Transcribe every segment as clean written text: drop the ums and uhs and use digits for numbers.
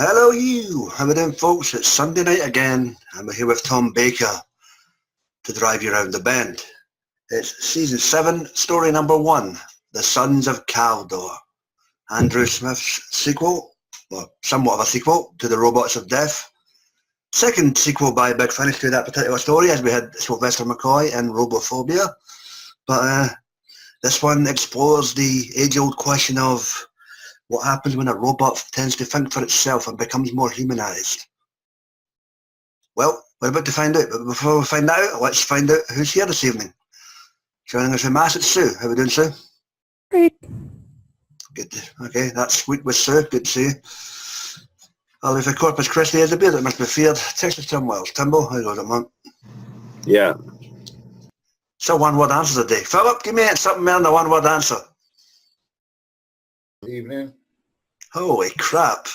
Hello you, how we doing folks? It's Sunday night again and we're here with Tom Baker to drive you around the bend. It's season 7, story number 1, The Sons of Kaldor. Andrew Smith's sequel, well somewhat of a sequel to The Robots of Death. Second sequel by Big Finish to that particular story as we had Sylvester McCoy in Robophobia. But this one explores the age-old question of what happens when a robot tends to think for itself and becomes more humanised. Well, we're about to find out, but before we find out, let's find out who's here this evening. Joining us from Mass, it's Sue. How are we doing, Sue? Great. Good. Okay, that's sweet with Sue. Good to see you. Alifa Corpus Christi is a beer that must be feared. Texas Tim Wells. Timbo, how goes it, man? Yeah. So one-word answers a day. Philip, give me something more than a one-word answer. Evening. Holy crap.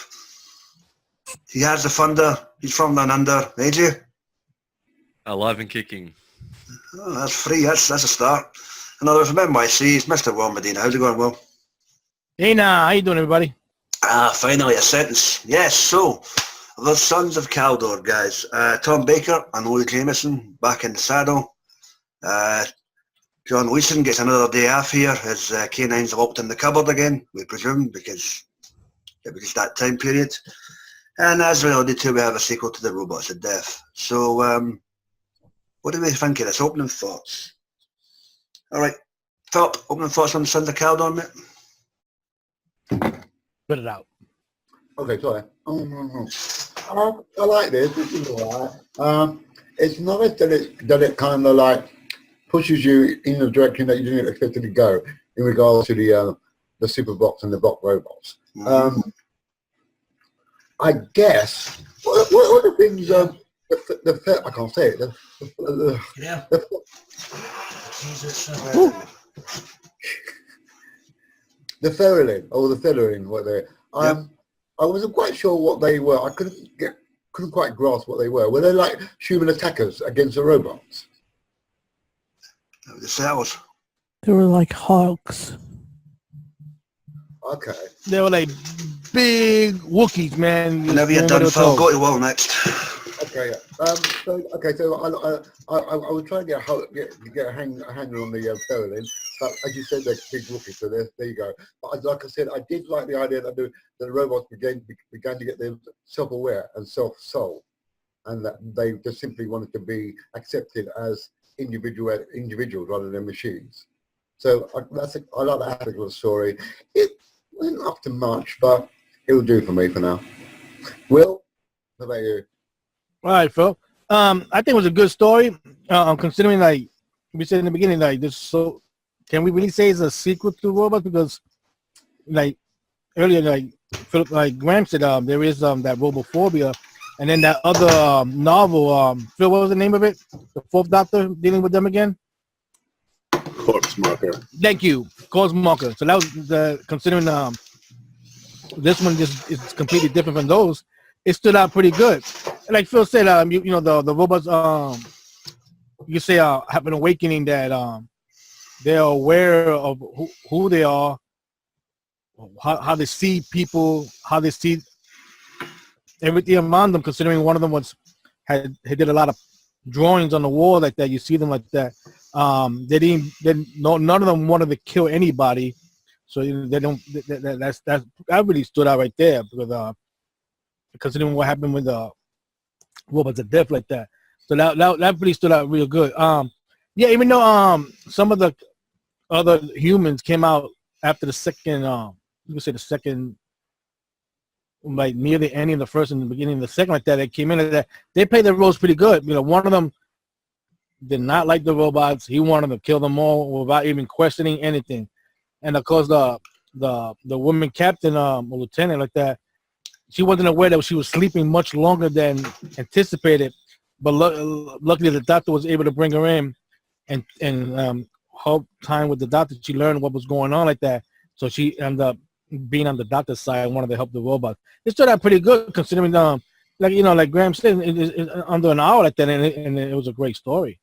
He has the thunder. He's from down under. AJ? Alive and kicking. Oh, that's free. That's a start. Another from NYC. It's Mr. Will Medina. How's it going, Will? Hey, how you doing, everybody? Finally a sentence. Yes, so, the Sons of Kaldor, guys. Tom Baker and Lou Jameson back in the saddle. John Leeson gets another day off here. His canines locked in the cupboard again, we presume, because it was just that time period. And as we alluded to, we have a sequel to The Robots of Death. So, what do we think of this? Opening thoughts. All right, Philip, opening thoughts on the Sons of Kaldor, mate? Put it out. Okay, sorry. I like this. This is all right. It's nice that it kind of like pushes you in the direction that you didn't expect it to go in regards to the Superbox and the Bot robots. I guess what are the things I can't say it. Yeah. The Ferrolin or the Feathering, what they I wasn't quite sure what they were. I couldn't quite grasp what they were. Were they like human attackers against the robots? The cells. They were like hawks. Okay. They were like big Wookiees, man. Whenever you're done, Phil, go to Will next. Okay. So I was trying to get a hanger on the Ferrolin, but as you said, they're big Wookiees. So there you go. But like I said, I did like the idea that the robots began to get their self-aware and self-soul, and that they just simply wanted to be accepted as individuals rather than machines. So I like that aspect of the story. It wasn't up to much, but it will do for me for now. Will, how about you? All right, Phil. I think it was a good story. Considering, like we said in the beginning, like this. So, can we really say it's a sequel to Robots? Because, like earlier, like Philip, like Graham said, there is that Robophobia, and then that other novel. Phil, what was the name of it? The Fourth Doctor dealing with them again. Corpse Marker. Thank you, Corpse Marker. So that was considering this one just is completely different from those. It stood out pretty good. Like Phil said, you know the robots you say have an awakening that they're aware of who they are, how they see people, how they see everything around them. Considering one of them he did a lot of drawings on the wall like that. You see them like that. None of them wanted to kill anybody, so they don't. That really stood out right there because considering what happened with the robots of death like that. So that really stood out real good. Yeah, even though some of the other humans came out after the second, you could say the second, like near the ending of the first and the beginning of the second, like that, they came in like that. They played their roles pretty good. You know, one of them did not like the robots. He wanted to kill them all without even questioning anything. And of course, the woman captain or lieutenant like that, she wasn't aware that she was sleeping much longer than anticipated. But luckily, the doctor was able to bring her in and help time with the doctor. She learned what was going on like that. So she ended up being on the doctor's side and wanted to help the robots. It started out pretty good considering, like Graham said, it's under an hour like that, and it was a great story.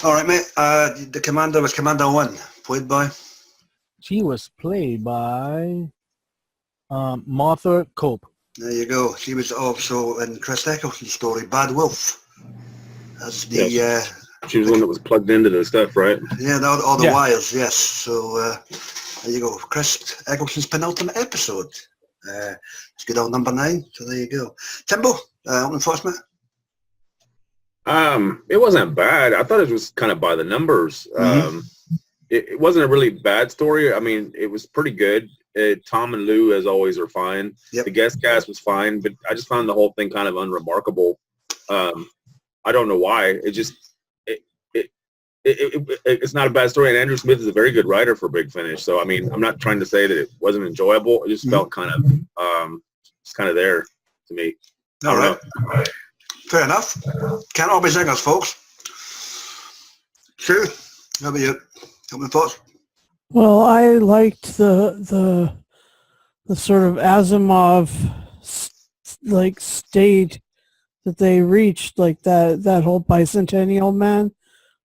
All right, mate. The commander was Commander 1, played by? She was played by Martha Cope. There you go. She was also in Chris Eccleston's story, Bad Wolf. That's the She was the one that was plugged into the stuff, right? yeah, all the Yeah. wires. Yes. So there you go. Chris Eccleston's penultimate episode. It's good old number 9. So there you go. Timbo, opening thoughts, mate? It wasn't bad. I thought it was kind of by the numbers. It wasn't a really bad story. I mean, it was pretty good. Tom and Lou, as always, are fine. Yep. The guest cast was fine, but I just found the whole thing kind of unremarkable. I don't know why. It's not a bad story, and Andrew Smith is a very good writer for Big Finish. So I mean, I'm not trying to say that it wasn't enjoyable. It just felt kind of it's kind of there to me. All right. Fair enough. Can't all be singers, folks. Sure. How about you? Opening thoughts? Well, I liked the sort of Asimov state that they reached, like that whole bicentennial man,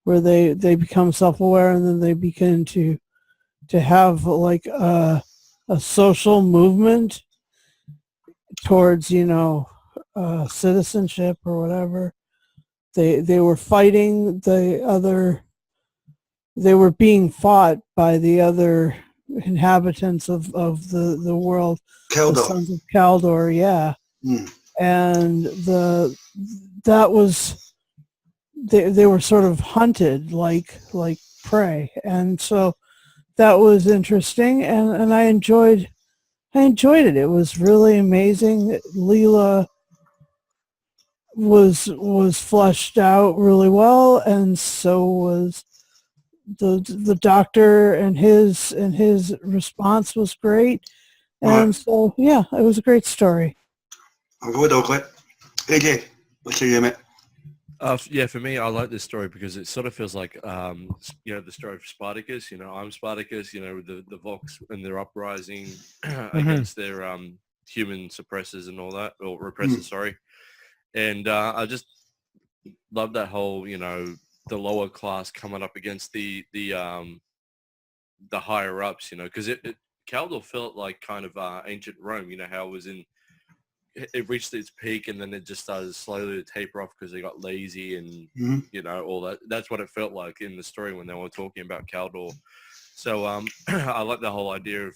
where they become self-aware and then they begin to have like a social movement towards citizenship or whatever. They were fighting the other. They were being fought by the other inhabitants of the world, Kaldor. the Sons of Kaldor, yeah. And that was they were sort of hunted like prey, and so that was interesting, and I enjoyed it. It was really amazing. Leela was fleshed out really well, and so was the doctor, and his response was great, and so yeah, it was a great story. I'll go with Oakley. AJ, what's your mate? Yeah, for me, I like this story because it sort of feels like, the story of Spartacus. I'm Spartacus. With the Vox and their uprising against their human suppressors and all that, or repressors, sorry. And I just love that whole, the lower class coming up against the higher ups, because Kaldor felt like kind of ancient Rome. How it was it reached its peak and then it just started slowly to taper off because they got lazy and all that. That's what it felt like in the story when they were talking about Kaldor. So I like the whole idea of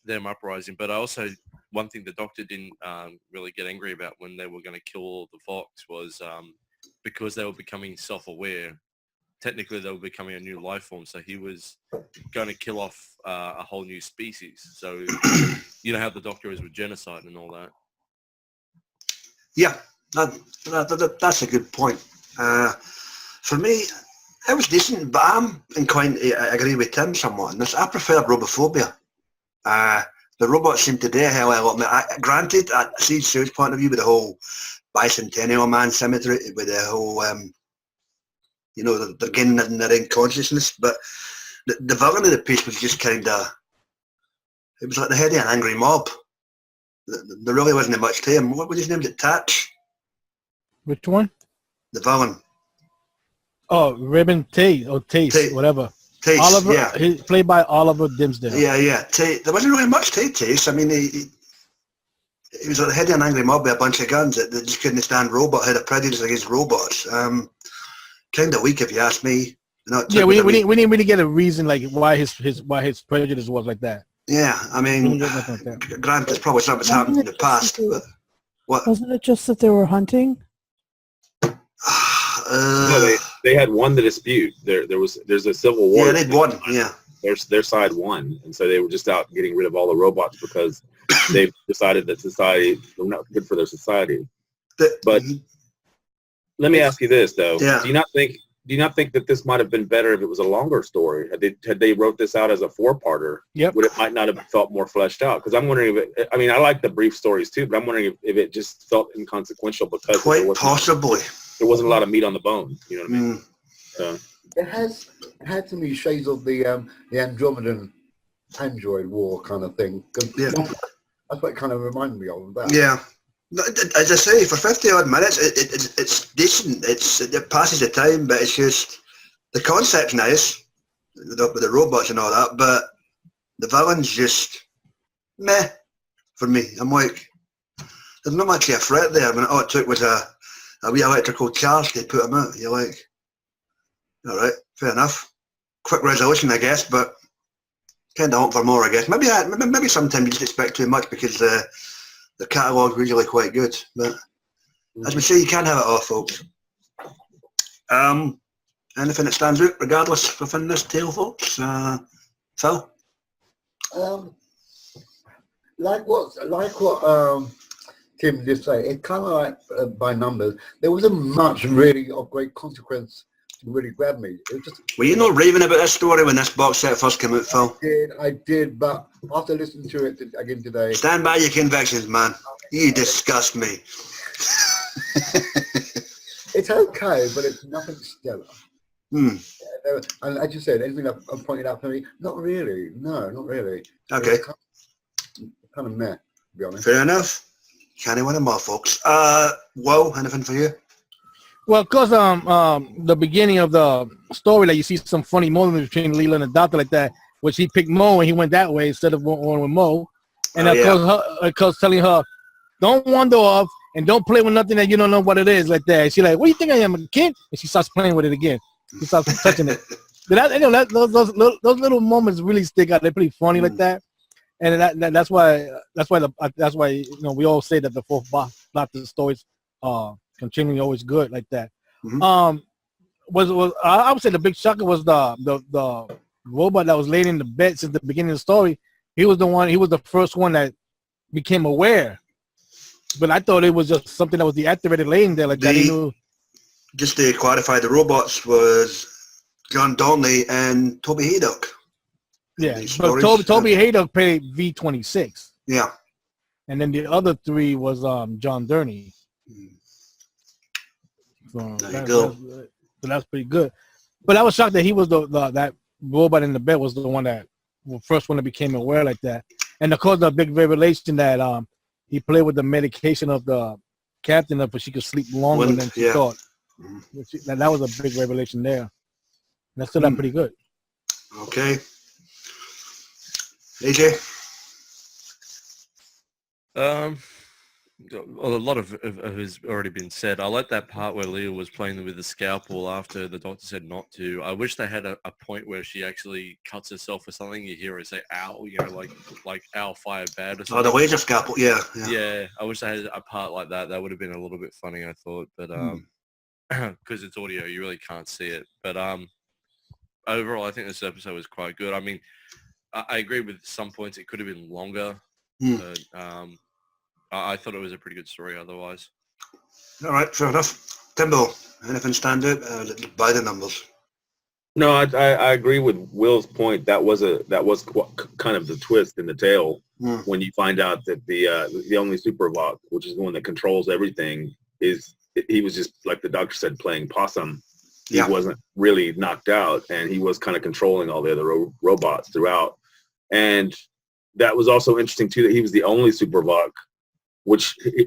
them uprising, but I also, one thing the Doctor didn't really get angry about when they were going to kill all the Vox was because they were becoming self-aware. Technically, they were becoming a new life form, so he was going to kill off a whole new species. So, you know how the Doctor is with genocide and all that. Yeah, that's a good point. For me, it was decent, but I'm inclined to agree with Tim somewhat on this. I prefer robophobia. The robots seem to do a hell of a lot. Granted, I see Sue's point of view with the whole bicentennial man symmetry, with the whole, they're getting in their own consciousness, but the villain of the piece was just kind of, it was like the head of an angry mob. There really wasn't much to him. What was his name? Was it Tatch? Which one? The villain. Oh, Raymond Tate, or Tate, whatever. Taste, Oliver, yeah. He's played by Oliver Dimsdale. Yeah. There wasn't really much to Taste. I mean, he was at the head of an angry mob with a bunch of guns that just couldn't stand robots, had a prejudice against robots. Kind of weak, if you ask me. Yeah, we didn't really get a reason like why his prejudice was like that. Yeah, I mean, granted, it's probably something that's happened in the past. But what? Wasn't it just that they were hunting? No, they had won the dispute. There's a civil war. Yeah, they'd won. Yeah, their side won, and so they were just out getting rid of all the robots because they've decided that society they're not good for their society. But let me ask you this though: Do you not think that this might have been better if it was a longer story? Had they wrote this out as a 4-parter? Yep. Would it might not have felt more fleshed out? Because I'm wondering if I mean I like the brief stories too, but I'm wondering if it just felt inconsequential because quite possibly. There wasn't a lot of meat on the bone, you know what I mean? It had to me shades of the Andromedan android war kind of thing. Yeah. That's what it kind of reminded me of that. Yeah. As I say, for 50 odd minutes, it's decent. It passes the time, but it's just the concept's nice with the robots and all that, but the villain's just meh. for me. I'm like, there's not much of a threat there. I mean, all it took was a wee electrical charge to put him out. You're like, all right, fair enough. Quick resolution, I guess, but kind of hope for more, I guess. Maybe sometimes you just expect too much because the catalogue's usually quite good. But as we say, you can't have it all, folks. Anything that stands out, regardless, within this tale, folks? Phil? Like what Tim just said, it's kind of like by numbers. There wasn't much really of great consequence to really grab me. It was just. Were you not raving about this story when this box set first came out, Phil? I did, but after listening to it again today. Stand by your convictions, man. You disgust me. It's okay, but it's nothing stellar. And as you said, anything that pointed out to me, not really. No, not really. Okay. Kind of meh, to be honest. Fair enough. Can't win them all, folks. Will, anything for you? Well, because the beginning of the story, like you see some funny moments between Leela and the doctor like that, which he picked Mo and he went that way instead of going with Mo. And because telling her, don't wander off and don't play with nothing that you don't know what it is like that. And she's like, what do you think I am, a kid? And she starts playing with it again. She starts touching it. Those little moments really stick out. They're pretty funny like that. And that's why you know we all say that the fourth Doctor stories are continually always good like that. I would say the big shocker was the robot that was laying in the bed since the beginning of the story. He was the first one that became aware. But I thought it was just something that was deactivated laying there like that. He knew. Just to clarify, the robots was John Donnelly and Toby Haydock. Yeah, but Toby Haydock played V-26. Yeah. And then the other three was John Durney. So that's pretty good. But I was shocked that he was that robot in the bed was the one that first one that became aware like that. And of course the big revelation that he played with the medication of the captain but she could sleep longer than she thought. That was a big revelation there. That stood out pretty good. Okay. AJ? A lot of has already been said. I like that part where Leela was playing with the scalpel after the doctor said not to. I wish they had a point where she actually cuts herself or something. You hear her say "ow," you know, like "ow, fire bad" or something. Oh, the laser scalpel, yeah. Yeah, I wish they had a part like that. That would have been a little bit funny, I thought. But because it's audio, you really can't see it. But overall, I think this episode was quite good. I mean, I agree with some points. It could have been longer. But I thought it was a pretty good story otherwise. All right, fair enough. Timbo, anything stand out by the numbers? No, I agree with Will's point. That was kind of the twist in the tale when you find out that the only Supervoc, which is the one that controls everything, he was just, like the doctor said, playing possum. He wasn't really knocked out, and he was kind of controlling all the other robots throughout. And that was also interesting too, that he was the only Supervoc,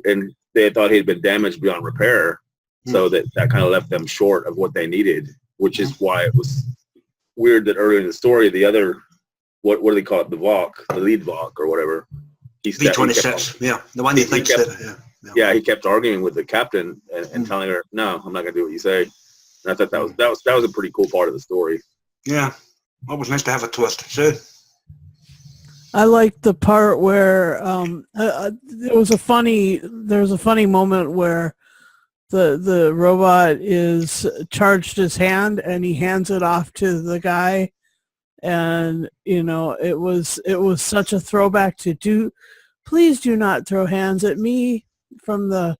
and they thought he had been damaged beyond repair, so that kind of left them short of what they needed, which is why it was weird that earlier in the story, the other, what do they call it, the lead Voc or whatever. V-26, the one he thinks he kept arguing with the captain and telling her, no, I'm not going to do what you say. And I thought that was a pretty cool part of the story. Yeah, well, it was nice to have a twist. So I liked the part where there was a funny moment where the robot is charged his hand and he hands it off to the guy, and you know it was such a throwback to please do not throw hands at me from the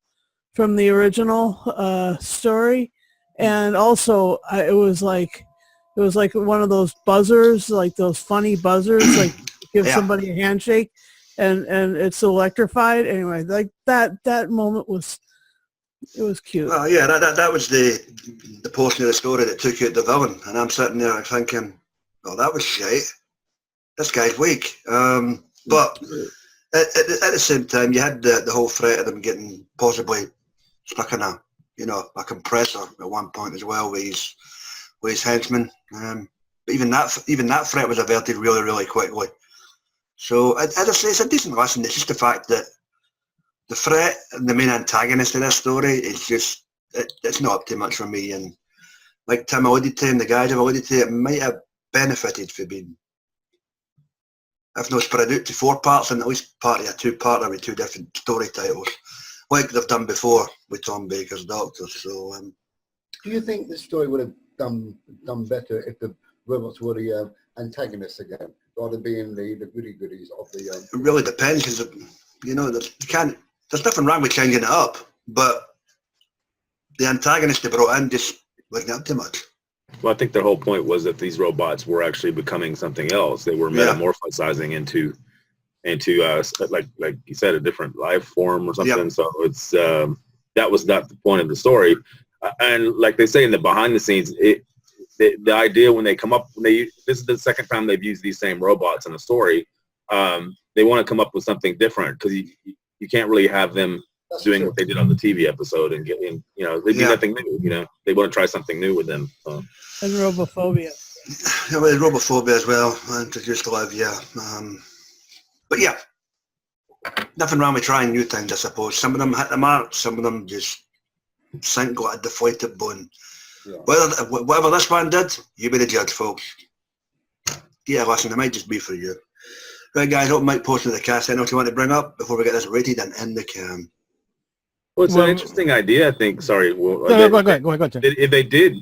original story. And also it was like one of those buzzers, like those funny buzzers, like give somebody a handshake and it's electrified. Anyway, like that moment was cute. Well, yeah, that was the portion of the story that took out the villain, and I'm sitting there thinking, oh, that was shite. This guy's weak. But at the same time, you had the whole threat of them getting possibly stuck in a compressor at one point as well with his henchmen. But even that threat was averted really, really quickly. So, as I say, it's a decent lesson. It's just the fact that the threat and the main antagonist in this story is just, it's not up to much for me. And like Tim alluded to, and the guys have alluded to, it might have benefited for being, if not spread out to 4 parts, and at least part of a 2-parter with 2 different story titles, like they've done before with Tom Baker's Doctor. So, do you think the story would have done better if the robots were the antagonists again, rather than being the goody-goodies of the... It really depends, because, you know, there's nothing wrong with changing it up, but the antagonist they brought in just wasn't up too much. Well, I think their whole point was that these robots were actually becoming something else. They were metamorphosizing into like you said, a different life form or something. Yep. So it's that was not the point of the story. And like they say in the behind the scenes, the idea when they come up, this is the second time they've used these same robots in a story. They want to come up with something different, because you can't really have them doing what they did on the TV episode and getting, you know, they do nothing new. You know, they want to try something new with them. So. And robophobia. Yeah, well, robophobia as well. Introduced a lot of but yeah, nothing wrong with trying new things, I suppose. Some of them hit the mark, some of them just sank like a deflated bone. Yeah. Whatever this one did, you be the judge, folks. Yeah, listen, it might just be for you. Right, guys, hope Mike posted the cast. Anything else you want to bring up before we get this rated and end the cam? Well, it's an interesting idea, I think. Sorry. Go ahead. If they did,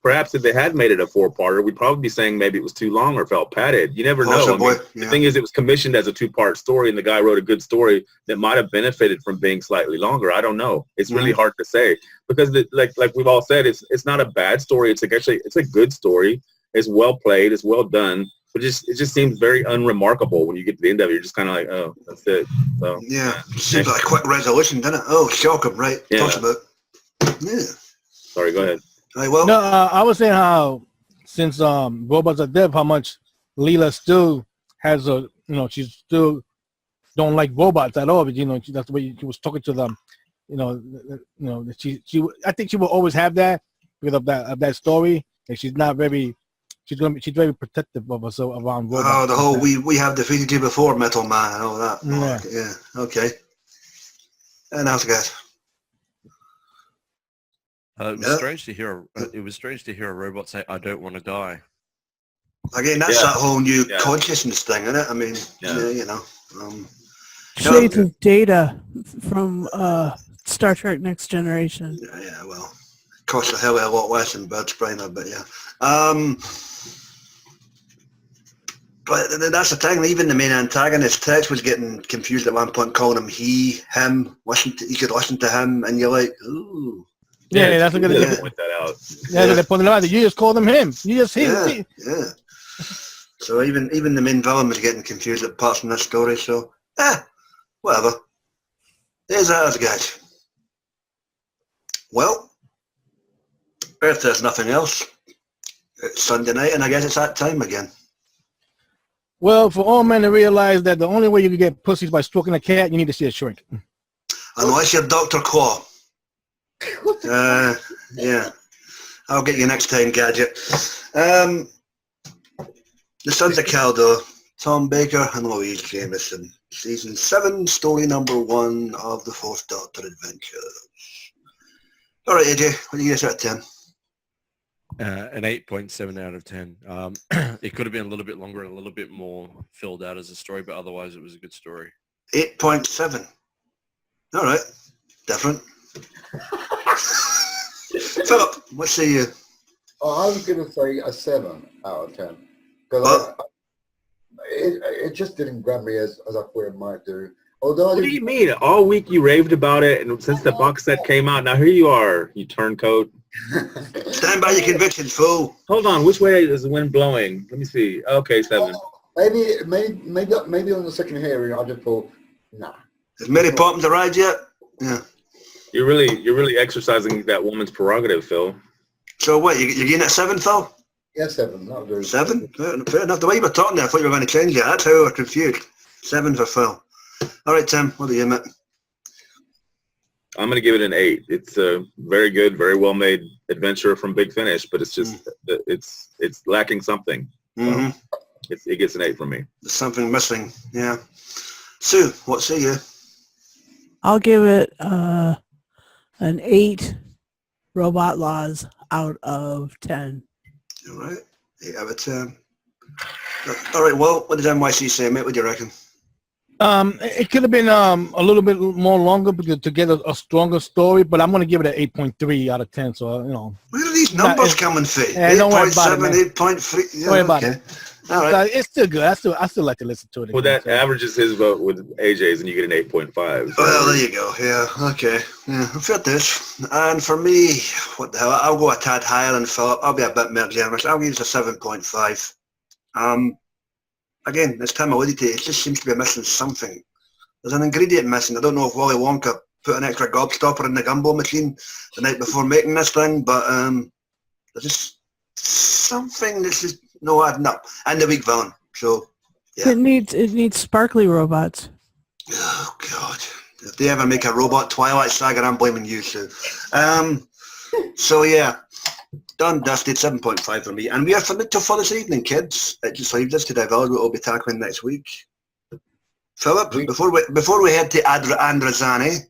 perhaps if they had made it a 4-parter, we'd probably be saying maybe it was too long or felt padded. You never know. The thing is, it was commissioned as a 2-part story, and the guy wrote a good story that might have benefited from being slightly longer. I don't know. It's really hard to say, because like we've all said, it's not a bad story. It's a good story. It's well played. It's well done. But it just seems very unremarkable when you get to the end of it. You're just kind of like, oh, that's it. So yeah, seems like a quick resolution, doesn't it? Oh, shock him, right? Yeah. Talks about. Yeah. Sorry, go ahead. Right, well, no, I was saying how since robots are dead, how much Leela still has a, you know, she still don't like robots at all. But you know, that's the way she was talking to them. You know, she I think she will always have that because of that story. And she's not very. She's very protective of us around robots. Oh, the whole we have defeated you before, Metal Man, and all that. Yeah. Okay. And how's it, guys? It was strange to hear. It was strange to hear a robot say, "I don't want to die." Again, that's that whole new consciousness thing, isn't it? I mean, you know. Shades of Data from Star Trek Next Generation. Yeah. Well, costs a hell of a lot less than Bird Sprainer, but yeah. But that's the thing. Even the main antagonist, Tex, was getting confused at one point, calling him he, him. You could listen to him, and you're like, ooh. Yeah, that's a good idea. Point that out. Yeah, they point it out. You just called him him. You just him. Yeah. So even the main villain was getting confused at parts from this story. So, whatever. There's that, guys. Well, if there's nothing else, it's Sunday night, and I guess it's that time again. Well, for all men to realize that the only way you can get pussies by stroking a cat, you need to see a shrink. Unless you're Dr. Claw. Yeah. I'll get you next time, Gadget. The Sons of Kaldor, Tom Baker and Lou Jameson. Season 7, story number 1 of the 4th Doctor Adventures. All right, AJ, what do you guys out of 10? An 8.7 out of 10. It could have been a little bit longer and a little bit more filled out as a story, but otherwise it was a good story. 8.7. All right, different. Philip, what say you? I was going to say a 7 out of 10. Because it just didn't grab me as I thought it might do. Although what do you mean? All week you raved about it, and since the box set came out, now here you are, you turncoat. Stand by your convictions, fool. Hold on, which way is the wind blowing? Let me see. Okay, 7. Maybe on the second hearing, I just thought, nah. Has Mary Poppins arrived yet? Yeah. You're really exercising that woman's prerogative, Phil. So what? You're getting at 7, Phil? Yeah, 7. Not very 7? Fair enough. The way you were talking there, I thought you were going to change it. That's how I was confused. 7 for Phil. All right, Tim. What do you admit? I'm going to give it an 8. It's a very good, very well made adventure from Big Finish, but it's just it's lacking something. Mm-hmm. It gets an 8 from me. There's something missing. Yeah. Sue, what say you? I'll give it an 8 robot laws out of 10. All right. 8 out of 10. All right, well, what did NYC say, mate? What do you reckon? It could have been a little bit more longer because to get a stronger story, but I'm going to give it an 8.3 out of 10. So, Where are these numbers coming from? Yeah, don't worry about it, man. 8.3. Yeah, don't worry about it. All right. It's still good. I still like to listen to it. Well, that averages his vote with AJ's, and you get an 8.5. So. Well, there you go. Yeah, okay. Yeah, I've got this. And for me, what the hell? I'll go a tad higher than Philip. I'll be a bit more generous. I'll give it a 7.5. Again, as Tim alluded to, it just seems to be missing something. There's an ingredient missing. I don't know if Willy Wonka put an extra gobstopper in the gumbo machine the night before making this thing, but there's just something that's just no adding up. And the weak villain. So, yeah. It needs sparkly robots. Oh, God. If they ever make a robot Twilight Saga, I'm blaming you, Sue. So, yeah. Done, dusted, 7.5 for me. And we are submitted for this evening, kids. It just leaves us to divulge what we'll be tackling next week. Philip, before we head to Andrazani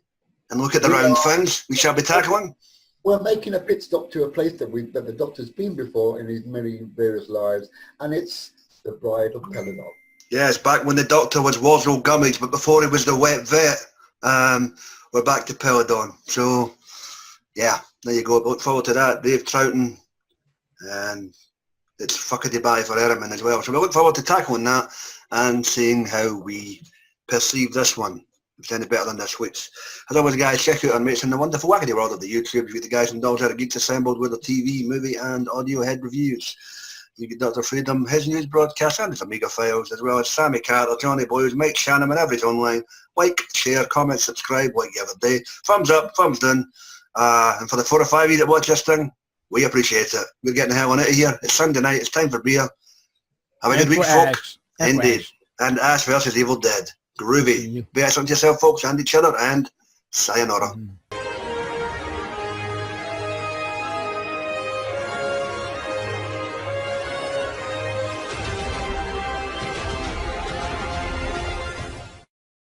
and look at the round things we shall be tackling. We're making a pit stop to a place that the Doctor's been before in his many various lives, and it's the Bride of Kaldoran. Yes, back when the Doctor was Wazzo Gummidge, but before he was the wet vet, we're back to Peladon. So, yeah, there you go. Look forward to that. Dave Troughton, and it's fuckity bye for Ehrman as well. So we look forward to tackling that and seeing how we perceive this one. If it's any better than this week's. As always, guys, check out our mates in the wonderful wackety world of the YouTube with the guys and dolls out of Geeks Assembled with the TV, movie and audio head reviews. You get Dr. Freedom, his news broadcast and his Amiga files, as well as Sammy Carter, Johnny Boys, Mike Shannon and everybody's online. Like, share, comment, subscribe, like the other day. Thumbs up, thumbs down. And for the 4 or 5 of you that watch this thing, we appreciate it. We're getting the hell on out of here. It's Sunday night. It's time for beer. Have a good week, folks. Indeed. And Ash versus Evil Dead. Groovy. Be excellent to yourself, folks, and each other, and sayonara.